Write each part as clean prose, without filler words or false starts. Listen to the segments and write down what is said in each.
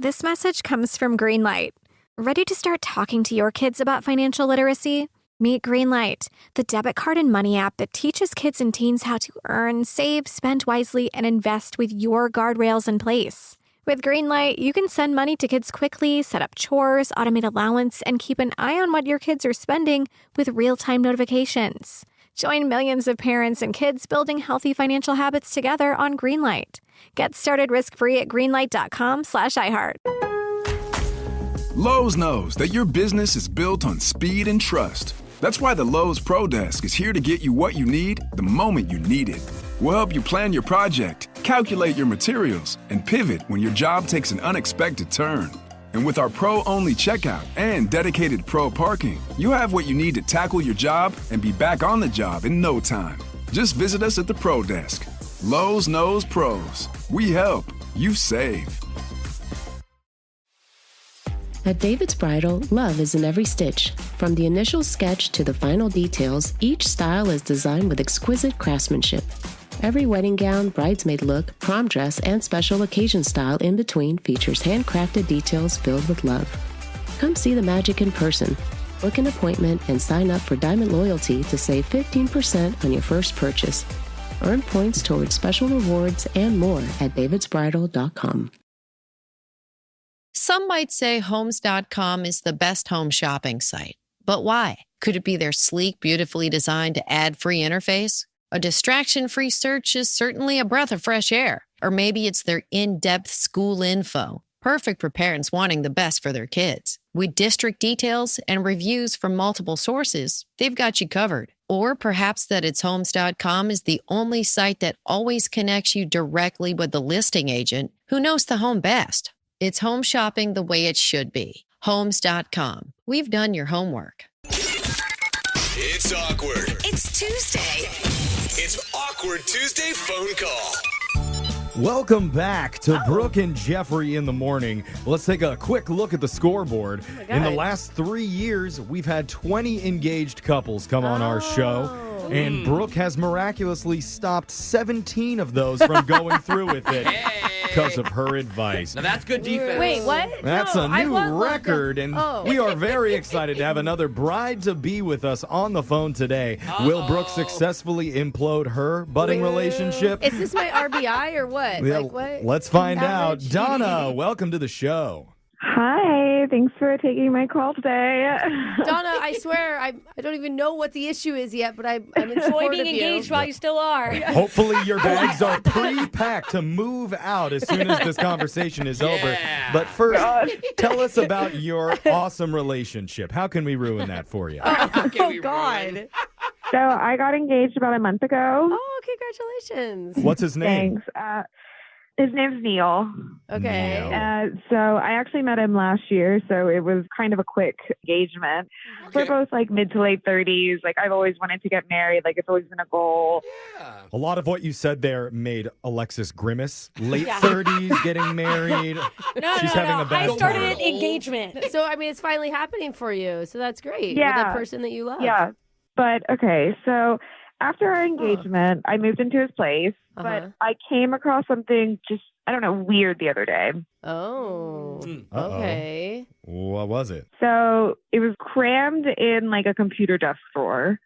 This message comes from Greenlight. Ready to start talking to your kids about financial literacy? Meet Greenlight, the debit card and money app that teaches kids and teens how to earn, save, spend wisely, and invest with your guardrails in place. With Greenlight, you can send money to kids quickly, set up chores, automate allowance, and keep an eye on what your kids are spending with real-time notifications. Join millions of parents and kids building healthy financial habits together on Greenlight. Get started risk-free at greenlight.com/iHeart. Lowe's knows that your business is built on speed and trust. That's why the Lowe's Pro Desk is here to get you what you need the moment you need it. We'll help you plan your project, calculate your materials, and pivot when your job takes an unexpected turn. And with our pro-only checkout and dedicated pro parking, you have what you need to tackle your job and be back on the job in no time. Just visit us at the Pro Desk. Lowe's knows pros. We help. You save. At David's Bridal, love is in every stitch. From the initial sketch to the final details, each style is designed with exquisite craftsmanship. Every wedding gown, bridesmaid look, prom dress, and special occasion style in between features handcrafted details filled with love. Come see the magic in person. Book an appointment and sign up for Diamond Loyalty to save 15% on your first purchase. Earn points towards special rewards and more at davidsbridal.com. Some might say Homes.com is the best home shopping site. But why? Could it be their sleek, beautifully designed ad-free interface? A distraction-free search is certainly a breath of fresh air. Or maybe it's their in-depth school info, perfect for parents wanting the best for their kids. With district details and reviews from multiple sources, they've got you covered. Or perhaps that it's Homes.com is the only site that always connects you directly with the listing agent who knows the home best. It's home shopping the way it should be. Homes.com. We've done your homework. It's awkward. It's Tuesday. It's Awkward Tuesday phone call. Welcome back to Brooke and Jeffrey in the morning. Let's take a quick look at the scoreboard. In the last 3 years, we've had 20 engaged couples come on our show. And Brooke has miraculously stopped 17 of those from going through with it because of her advice. Now that's good defense. Wait, what? That's a new record, and we are very excited to have another bride-to-be with us on the phone today. Will Brooke successfully implode her budding relationship? Is this my RBI or what? Yeah, Like what? let's find out. Donna, welcome to the show. Hi, thanks for taking my call today. Donna, I swear, I don't even know what the issue is yet, but I'm in support being of you. engaged while you still are. Hopefully your bags are pre-packed to move out as soon as this conversation is over. But first, tell us about your awesome relationship. How can we ruin that for you? Oh, God. So I got engaged about a month ago. Oh, congratulations. What's his name? Thanks. His name's Neil. Okay. So I actually met him last year, so it was kind of a quick engagement. Okay. We're both like mid to late 30s. Like I've always wanted to get married. Like it's always been a goal. Yeah. A lot of what you said there made Alexis grimace. Late 30s, getting married. She's having a bad I started time. an engagement. So, I mean, it's finally happening for you. So that's great. Yeah. With the person that you love. Yeah. But okay, so after our engagement, I moved into his place, but I came across something just, I don't know, weird the other day. Oh, okay. What was it? So it was crammed in like a computer desk drawer.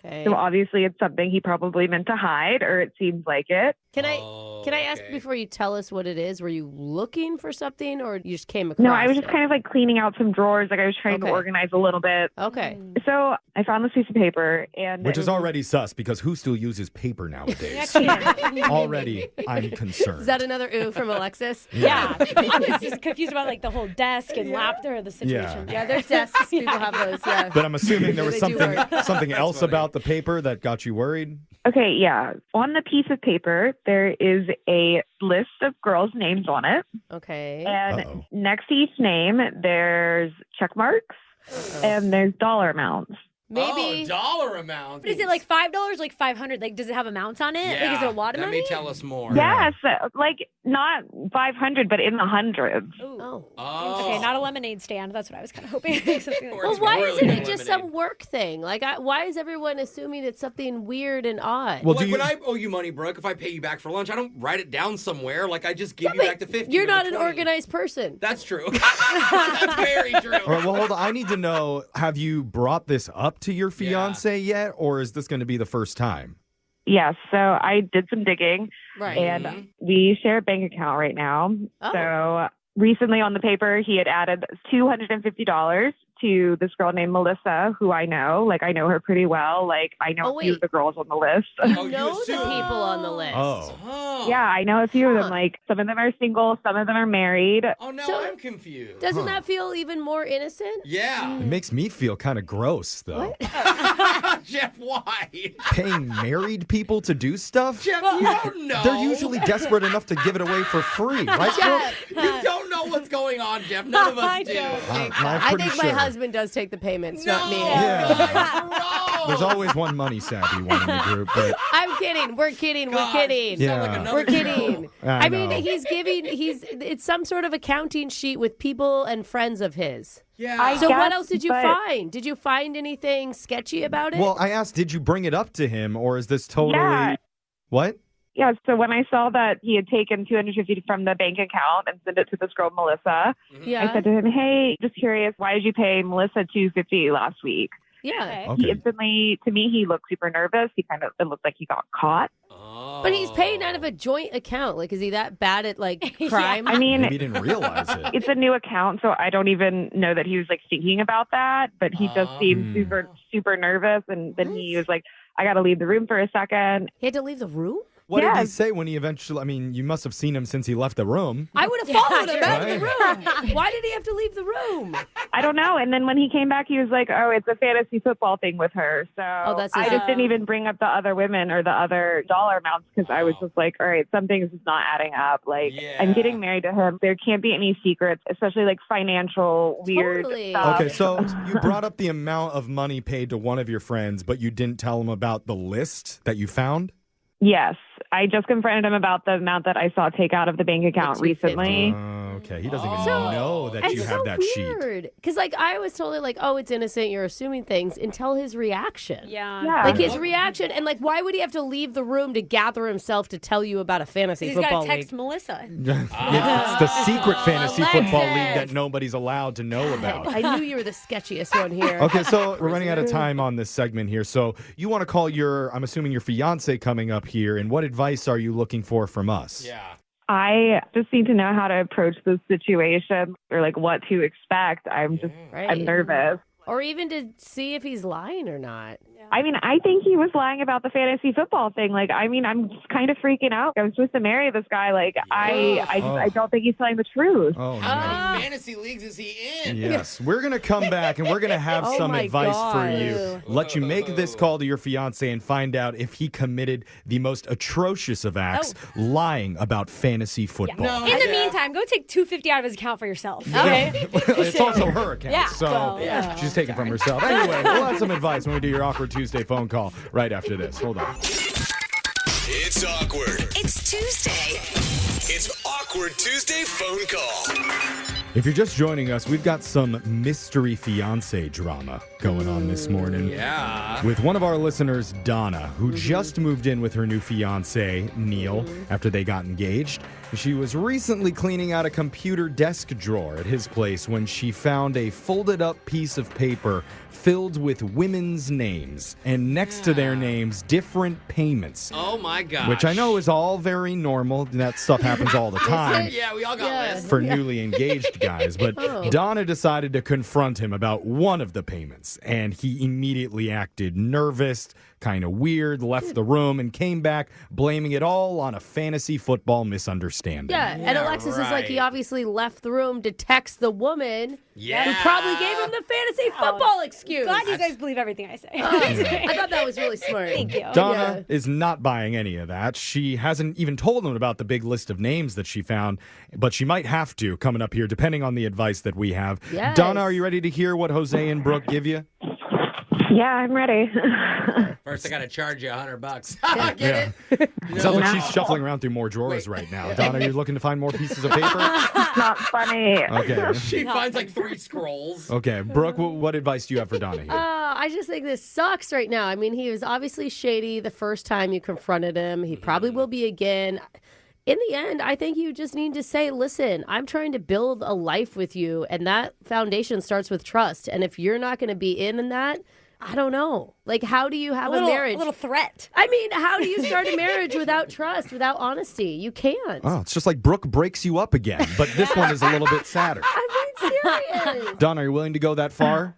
Okay. So obviously it's something he probably meant to hide, or it seems like it. Can I ask before you tell us what it is? Were you looking for something, or you just came across? No, I was just kind of like cleaning out some drawers. Like I was trying to organize a little bit. Okay. So I found this piece of paper, and which is already sus because who still uses paper nowadays? Already, I'm concerned. Is that another ooh from Alexis? Yeah. I'm just confused about like the whole desk and laptop the situation. Yeah, there's desks. People have those. Yeah. But I'm assuming there was something else about the paper that got you worried. Okay, yeah. On the piece of paper, there is a list of girls' names on it. Okay. And next to each name, there's check marks and there's dollar amounts. Maybe. Dollar amount. But is it like $5, like $500? Like, does it have amounts on it? Yeah. Like, is it a lot of Let money? me tell us more. Yes, like not 500, but in the hundreds. Ooh. Oh. Okay, not a lemonade stand. That's what I was kind of hoping. Something like Or Well, it's why really isn't it good just lemonade. some work thing? Like, why is everyone assuming it's something weird and odd? Well, Like when I owe you money, Brooke, if I pay you back for lunch, I don't write it down somewhere. Like I just give you But back the 50. You're or the not an 20. organized person. That's true. That's very true. All right, well, hold on. I need to know, have you brought this up to your fiance yet, or is this going to be the first time? Yes, so I did some digging, Right. and we share a bank account right now. Oh. So recently on the paper, he had added $250 to this girl named Melissa, who I know. Like, I know her pretty well. Like, I know Oh, a few of wait. the girls on the list. You Oh, know you the assume. people on the list. Oh. Yeah, I know a few of Huh. them. Like, some of them are single, some of them are married. Oh, now So- I'm confused. Doesn't that feel even more innocent? Yeah. It makes me feel kind of gross, though. Jeff, why? Paying married people to do stuff? Jeff, you don't know. They're usually desperate enough to give it away for free, right, Brooke? You don't know what's going on, Jeff. None of us I do. don't think I'm I pretty think sure. my husband does take the payments, not me. Yeah. There's always one money savvy one in the group, but I'm kidding. We're kidding. Gosh, We're kidding. Yeah. Sound like another We're kidding. show. I mean, know. it's some sort of accounting sheet with people and friends of his. Yeah. I So guess, what else did you but- find? Did you find anything sketchy about it? well, I asked, did you bring it up to him, or is this totally Yeah. what? Yeah, so when I saw that he had taken $250 from the bank account and sent it to this girl, Melissa, yeah. I said to him, hey, just curious, why did you pay Melissa $250 last week? yeah. Okay. He instantly, to me, he looked super nervous. It looked like he got caught. Oh. But he's paying out of a joint account. Like, is he that bad at like crime? I mean, Maybe he didn't realize it. it's a new account, so I don't even know that he was like thinking about that, but he just seemed super nervous. And then he was like, I got to leave the room for a second. He had to leave the room? What did he Yes. say when he eventually, I mean, you must have seen him since he left the room. I would have followed him out of the Right. room. Why did he have to leave the room? I don't know. And then when he came back, he was like, oh, it's a fantasy football thing with her. So that's I his- just didn't even bring up the other women or the other dollar amounts because I was just like, all right, something's just not adding up. Like, Yeah. I'm getting married to him. There can't be any secrets, especially like financial weird Totally. stuff. Okay, so you brought up the amount of money paid to one of your friends, but you didn't tell him about the list that you found? Yes. I just confronted him about the amount that I saw take out of the bank account $250. recently. Okay, he doesn't even So- know that you It's have so that sheet. weird. Because, like, I was totally like, oh, it's innocent. You're assuming things until his reaction. Yeah. Yeah. Like, his reaction. And, like, why would he have to leave the room to gather himself to tell you about a fantasy He's got football to text league? Melissa. It's the secret fantasy football league that Alexis. nobody's allowed to know about. I knew you were the sketchiest one here. Okay, so we're running out of time on this segment here. So you want to call I'm assuming your fiance coming up here, and what advice are you looking for from us? Yeah. I just need to know how to approach this situation or like what to expect. I'm Right. nervous. Or even to see if he's lying or not. I mean, I think he was lying about the fantasy football thing. Like, I mean, I'm just kind of freaking out. I'm supposed to marry this guy. Like, I don't think he's telling the truth. Oh, no. How many fantasy leagues is he in? Yes, we're going to come back and we're going to have Oh some my advice for God. you. Let you make this call to your fiance and find out if he committed the most atrocious of acts, lying about fantasy football. No. In the Yeah. meantime, go take $250 out of his account for yourself. Okay. It's also her account, Yeah, so well, yeah. she's taking from herself. Anyway, we'll have some advice when we do your Awkward Tuesday phone call right after this. Hold on. It's awkward. It's Tuesday. It's Awkward Tuesday phone call. If you're just joining us, we've got some mystery fiance drama going on this morning. Yeah. With one of our listeners, Donna, who just moved in with her new fiance, Neil, after they got engaged. She was recently cleaning out a computer desk drawer at his place when she found a folded up piece of paper filled with women's names, and next to their names, different payments. Oh my gosh. Which I know is all very normal. That stuff happens all the time Yeah, we all got lists. for newly engaged guys. But Donna decided to confront him about one of the payments, and he immediately acted nervous, kind of weird, left the room, and came back blaming it all on a fantasy football misunderstanding. Yeah, and Alexis is like, he right. obviously left the room to text the woman Yeah. who probably gave him the fantasy football excuse. Glad you guys believe everything I say. I thought that was really smart. Thank you. Donna is not buying any of that. She hasn't even told him about the big list of names that she found, but she might have to coming up here, depending on the advice that we have. Yes. Donna, are you ready to hear what Jose and Brooke give you? Yeah, I'm ready. First, I got to charge you $100. Get Yeah. it? Sounds like she's shuffling around through more drawers right now. Donna, you're looking to find more pieces of paper? It's not funny. Okay. She finds like 3 scrolls. Okay. Brooke, what advice do you have for Donna here? I just think this sucks right now. I mean, he was obviously shady the first time you confronted him. He probably will be again. In the end, I think you just need to say, listen, I'm trying to build a life with you, and that foundation starts with trust. And if you're not going to be in that, I don't know. Like, how do you have a marriage? A little threat. I mean, how do you start a marriage without trust, without honesty? You can't. Oh, it's just like Brooke breaks you up again, but this one is a little bit sadder. I mean, serious. Donna, are you willing to go that far?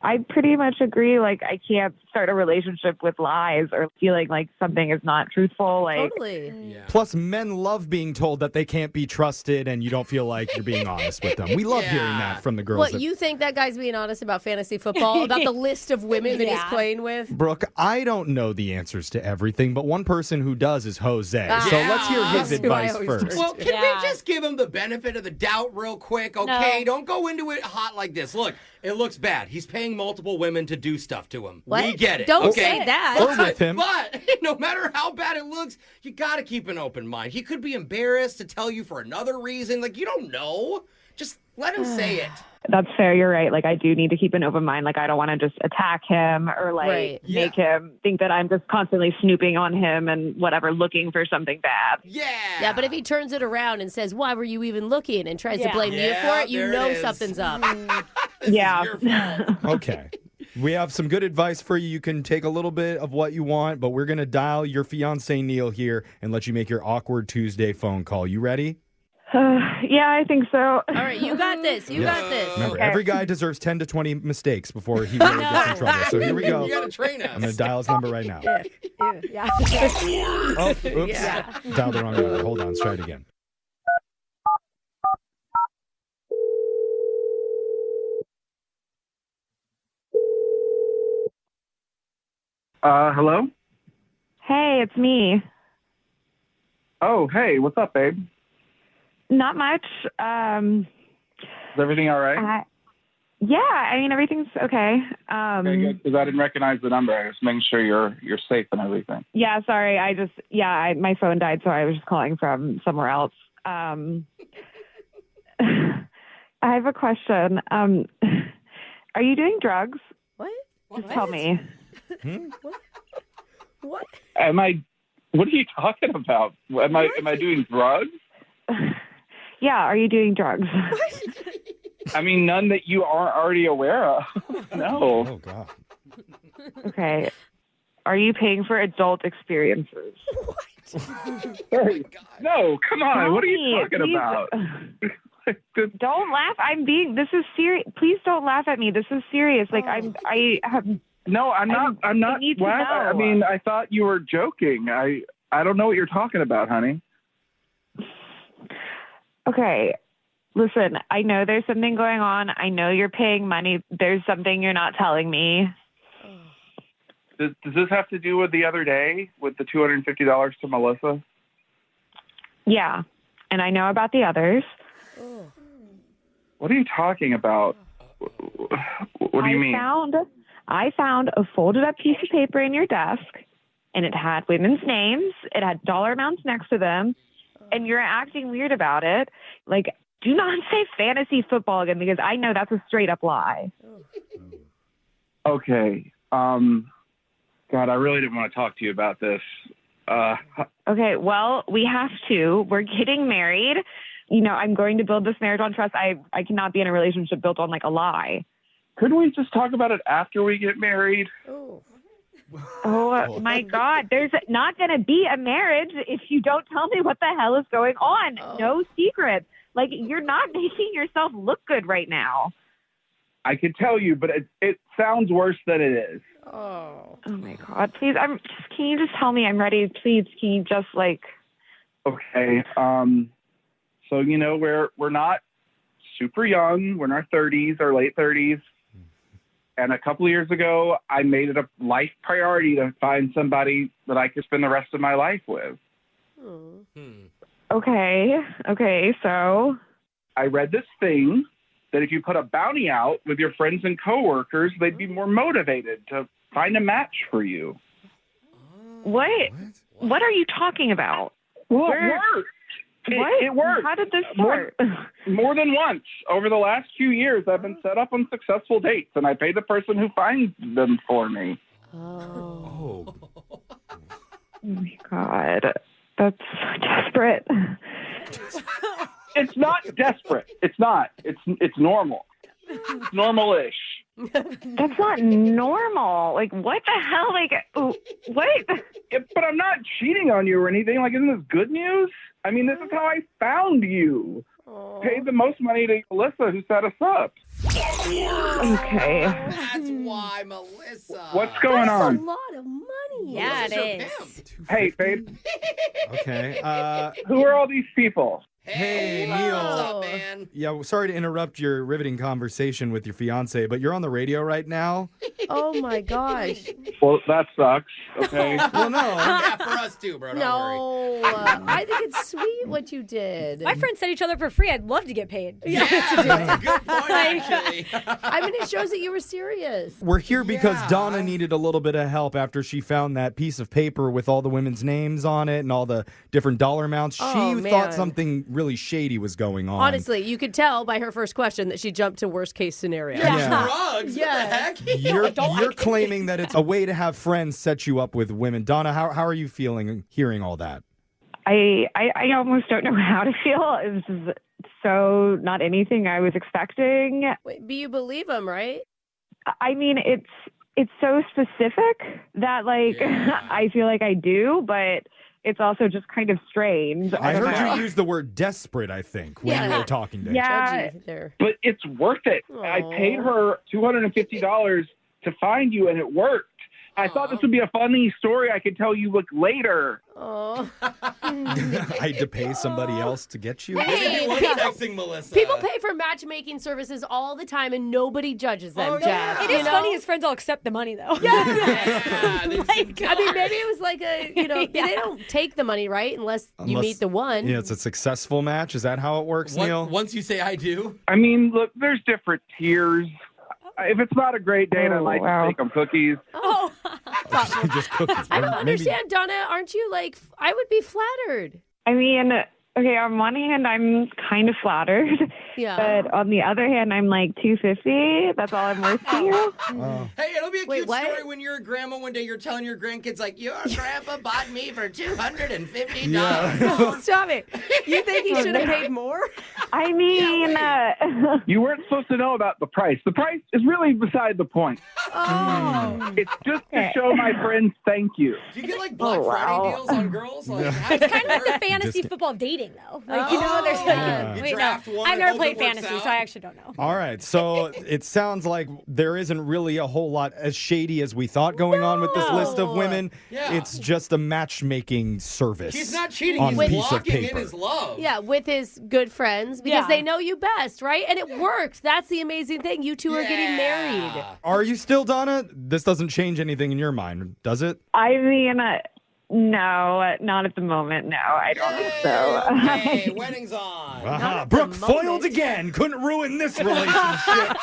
I pretty much agree. Like, I can't start a relationship with lies or feeling like something is not truthful. Like, Totally. Yeah. Plus, men love being told that they can't be trusted and you don't feel like you're being honest with them. We love hearing that from the girls. What, you think that guy's being honest about fantasy football? About the list of women that he's playing with? Brooke, I don't know the answers to everything, but one person who does is Jose. So let's hear his That's who I advice always first. Well, can we just give him the benefit of the doubt real quick? Okay, No. don't go into it hot like this. Look, it looks bad. He's paying multiple women to do stuff to him. What? We get it. Don't okay? say that. Or with him. But no matter how bad it looks, you got to keep an open mind. He could be embarrassed to tell you for another reason. Like, you don't know. Just let him say it. that's fair. You're right. Like, I do need to keep an open mind. Like, I don't want to just attack him or like Right. make him think that I'm just constantly snooping on him and whatever, looking for something bad. Yeah. Yeah, but if he turns it around and says, why were you even looking? And tries to Yeah. blame you Yeah, for it, you there know it is. something's up. This Yeah. is your fault. Okay. We have some good advice for you. You can take a little bit of what you want, but we're going to dial your fiance Neil here and let you make your awkward Tuesday phone call. You ready? Yeah, I think so. All right, you got this. You got this. Remember, Okay. every guy deserves 10 to 20 mistakes before he really gets in trouble. So here we go. You got to train us. I'm going to dial his number right now. Yeah. Oh, oops. Yeah. Dial the wrong number. Hold on. Let's try it again. Hello? Hey, it's me. Oh, hey, what's up, babe? Not much. Is everything all right? Yeah, I mean, everything's okay. Okay, good, because I didn't recognize the number. I was making sure you're safe and everything. Yeah, sorry. My phone died, so I was just calling from somewhere else. I have a question. Are you doing drugs? What? Just tell me. What? What are you talking about? Am I doing drugs? Yeah, are you doing drugs? I mean, none that you aren't already aware of. No. Oh, God. Okay. Are you paying for adult experiences? Hey, no, come on. What are you Mommy, talking please. about? Don't laugh. This is serious. Please don't laugh at me. This is serious. Like, I have. No, I'm not. I'm not. I need to I know. mean, I thought you were joking. I don't know what you're talking about, honey. Okay. Listen, I know there's something going on. I know you're paying money. There's something you're not telling me. Does this have to do with the other day with the $250 to Melissa? Yeah. And I know about the others. What are you talking about? What do you mean? I found a folded up piece of paper in your desk, and it had women's names. It had dollar amounts next to them, and you're acting weird about it. Like, do not say fantasy football again, because I know that's a straight up lie. Okay. God, I really didn't want to talk to you about this. Okay, well, we have to. We're getting married. You know, I'm going to build this marriage on trust. I cannot be in a relationship built on, like, a lie. Couldn't we just talk about it after we get married? Oh, my God. There's not going to be a marriage if you don't tell me what the hell is going on. No secrets. Like, you're not making yourself look good right now. I could tell you, but it sounds worse than it is. Oh my God. Please, can you just tell me I'm ready? Please, can you just, like... Okay. So, you know, we're not super young. We're in our 30s or late 30s. And a couple of years ago, I made it a life priority to find somebody that I could spend the rest of my life with. Okay, so... I read this thing that if you put a bounty out with your friends and coworkers, they'd be more motivated to find a match for you. What? What are you talking about? Well, Where- it worked. What? It worked. How did this start? More than once. Over the last few years, I've been set up on successful dates, and I pay the person who finds them for me. Oh. Oh my God. That's desperate. It's not desperate. It's not. It's normal. It's normal-ish. That's not normal. Like, what the hell? Like, what? But I'm not cheating on you or anything. Like, isn't this good news? I mean, this is how I found you. Paid the most money to Melissa, who set us up. Okay. That's why, Melissa. What's going That's on? a lot of money. Yeah, Melissa's it your is. pimp. Hey, babe, Okay. who are all these people? Hey, what's Neil. up, man? Yeah, well, sorry to interrupt your riveting conversation with your fiance, but you're on the radio right now. Oh my gosh. Well, that sucks. Okay. Well, no. Yeah, for us too, bro. Don't worry. No, I think it's sweet what you did. My friends set each other for free. I'd love to get paid. Yeah, that's a good point, actually. I mean, it shows that you were serious. We're here because Yeah. Donna needed a little bit of help after she found that piece of paper with all the women's names on it and all the different dollar amounts. Oh, She man. thought something really shady was going on. Honestly, you could tell by her first question that she jumped to worst case scenario. Yeah. Drugs? Yeah. What the heck? You're claiming that it's a way to have friends set you up with women. Donna, how are you feeling hearing all that? I almost don't know how to feel. It was just so not anything I was expecting. Wait, but you believe him, right? I mean, it's so specific that, like, Yeah. I feel like I do, but it's also just kind of strange. I don't heard know. you use the word desperate, I think, when you Yeah. were talking to him. Yeah. Judgy there. But it's worth it. I paid her $250 to find you, and it worked. I thought this would be a funny story I could tell you later. Oh. I had to pay somebody else to get you? Hey, He was people- texting Melissa. People pay for matchmaking services all the time, and nobody judges them, Oh, Jeff. yeah. It you is know? funny his friends all accept the money, though. Yeah, they Like, seem I mean, maybe it was like they don't take the money, right? Unless you meet the one. Yeah, it's a successful match. Is that how it works, Neil? Once you say I do. I mean, look, there's different tiers. If it's not a great date, I might wow. just take them cookies. Oh, Just cookies. I don't Maybe- understand, Donna. Aren't you like? I would be flattered. I mean, okay, on one hand, I'm kind of flattered, Yeah. but on the other hand, I'm like $250. That's all I'm worth to you. Oh. Hey, it'll be a Wait, cute what? story when you're a grandma one day. You're telling your grandkids, like, your grandpa bought me for $250. Yeah. Stop it. You think he should have paid more? I mean, You weren't supposed to know about the price. The price is really beside the point. Oh. It's just to show my friends thank you. Do you get like Black Oh, Friday wow. deals on girls? Like, how it's does kind of that like the work? fantasy Discount. football of dating, though. Like, you know, there's like, Yeah. You wait, no, draft one I've and never hope played it works fantasy, out. so I actually don't know. All right, so it sounds like there isn't really a whole lot as shady as we thought going on with this list of women. Yeah. It's just a matchmaking service. He's not cheating. on He's a piece of blocking in paper. his love. Yeah, with his good friends because Yeah. they know you best, right? And it worked. That's the amazing thing. You two are getting married. Are you still, Donna? This doesn't change anything in your mind, does it? I mean, no, not at the moment. No, I don't think so. Hey, wedding's on. Aha, at the Brooke foiled moment. again. Couldn't ruin this relationship.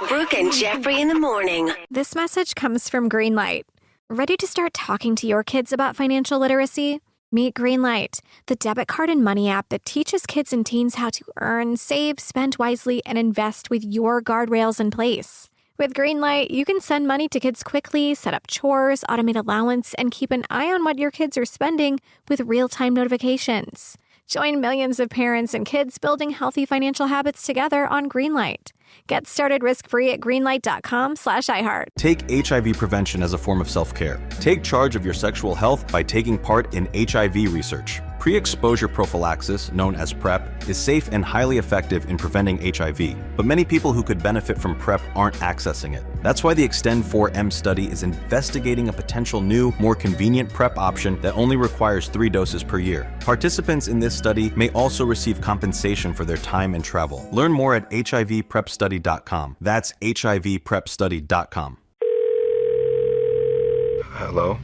Brooke and Jeffrey in the morning. This message comes from Greenlight. Ready to start talking to your kids about financial literacy? Meet Greenlight, the debit card and money app that teaches kids and teens how to earn, save, spend wisely, and invest with your guardrails in place. With Greenlight, you can send money to kids quickly, set up chores, automate allowance, and keep an eye on what your kids are spending with real-time notifications. Join millions of parents and kids building healthy financial habits together on Greenlight. Get started risk-free at greenlight.com/iHeart. Take HIV prevention as a form of self-care. Take charge of your sexual health by taking part in HIV research. Pre-exposure prophylaxis, known as PrEP, is safe and highly effective in preventing HIV, but many people who could benefit from PrEP aren't accessing it. That's why the Extend 4M study is investigating a potential new, more convenient PrEP option that only requires 3 doses per year. Participants in this study may also receive compensation for their time and travel. Learn more at HIVPrepStudy.com. That's HIVPrepStudy.com. Hello?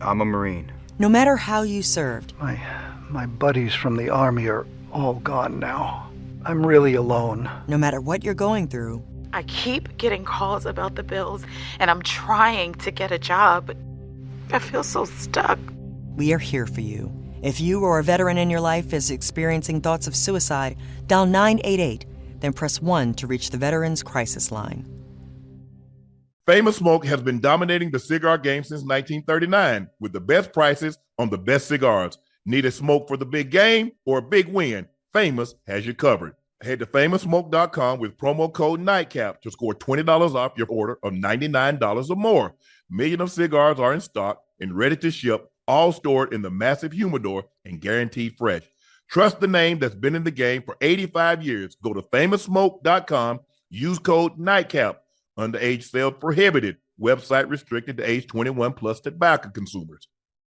I'm a Marine. No matter how you served, My buddies from the Army are all gone now. I'm really alone. No matter what you're going through, I keep getting calls about the bills, and I'm trying to get a job. I feel so stuck. we are here for you. If you or a veteran in your life is experiencing thoughts of suicide, dial 988, then press 1 to reach the Veterans Crisis Line. Famous Smoke has been dominating the cigar game since 1939 with the best prices on the best cigars. Need a smoke for the big game or a big win? Famous has you covered. Head to FamousSmoke.com with promo code NIGHTCAP to score $20 off your order of $99 or more. Millions of cigars are in stock and ready to ship, all stored in the massive humidor and guaranteed fresh. Trust the name that's been in the game for 85 years. Go to FamousSmoke.com. Use code NIGHTCAP. Underage sales prohibited. Website restricted to age 21 plus tobacco consumers.